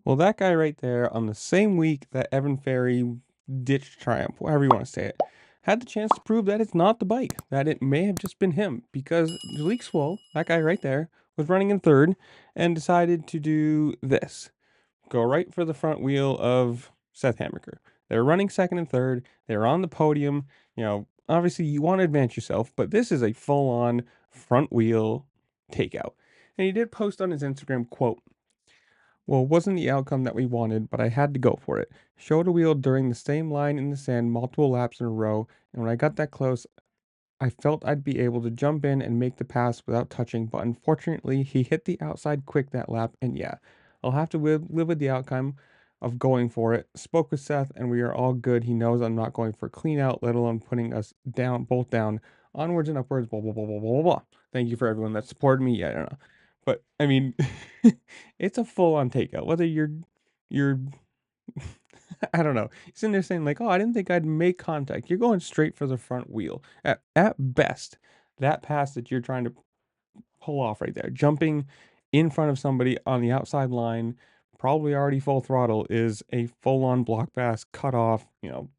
Well, that guy right there on the same week that Evan Ferry ditched Triumph, however you want to say it, had the chance to prove that it's not the bike, that it may have just been him, because Jalek Swoll, that guy right there, was running in third and decided to do this. Go right for the front wheel of Seth Hammaker. They're running second and third. They're on the podium. Obviously you want to advance yourself, but this is a full-on front wheel takeout. And he did post on his Instagram, quote, "Well, it wasn't the outcome that we wanted, but I had to go for it. Showed a wheel during the same line in the sand multiple laps in a row, and when I got that close, I felt I'd be able to jump in and make the pass without touching, but unfortunately, he hit the outside quick that lap, and yeah, I'll have to live with the outcome of going for it. Spoke with Seth, and we are all good. He knows I'm not going for clean out, let alone putting us down, both down, onwards and upwards, blah, blah, blah, blah, blah, blah, blah. Thank you for everyone that supported me. Yeah, I don't know. But I mean, it's a full on takeout. Whether you're I don't know. He's in there saying like, "Oh, I didn't think I'd make contact." You're going straight for the front wheel. At best, that pass that you're trying to pull off right there, jumping in front of somebody on the outside line, probably already full throttle, is a full on block pass, cut off,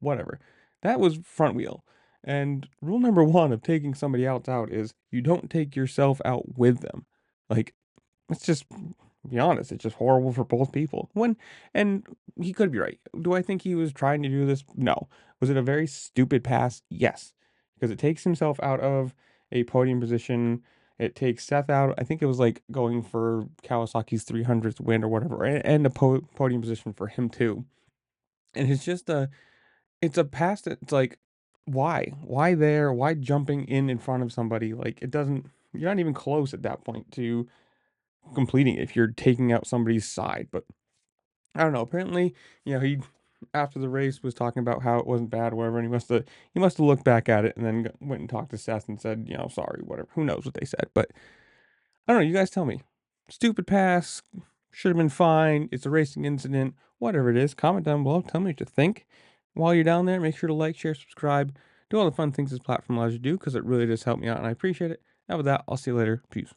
whatever. That was front wheel. And rule number one of taking somebody else out is you don't take yourself out with them. Like, let's just be honest, it's just horrible for both people. And he could be right. Do I think he was trying to do this? No. Was it a very stupid pass? Yes. Because it takes himself out of a podium position. It takes Seth out. I think it was like going for Kawasaki's 300th win or whatever, and a podium position for him too. And it's a pass that's like, why? Why there? Why jumping in front of somebody? Like, it doesn't, you're not even close at that point to completing it if you're taking out somebody's side. But I don't know. Apparently, he after the race was talking about how it wasn't bad, or whatever, and he must have looked back at it and then went and talked to Seth and said, sorry, whatever. Who knows what they said? But I don't know. You guys tell me. Stupid pass. Should have been fine. It's a racing incident. Whatever it is, comment down below. Tell me what you think. While you're down there, make sure to like, share, subscribe. Do all the fun things this platform allows you to do because it really does help me out and I appreciate it. And with that, I'll see you later. Peace.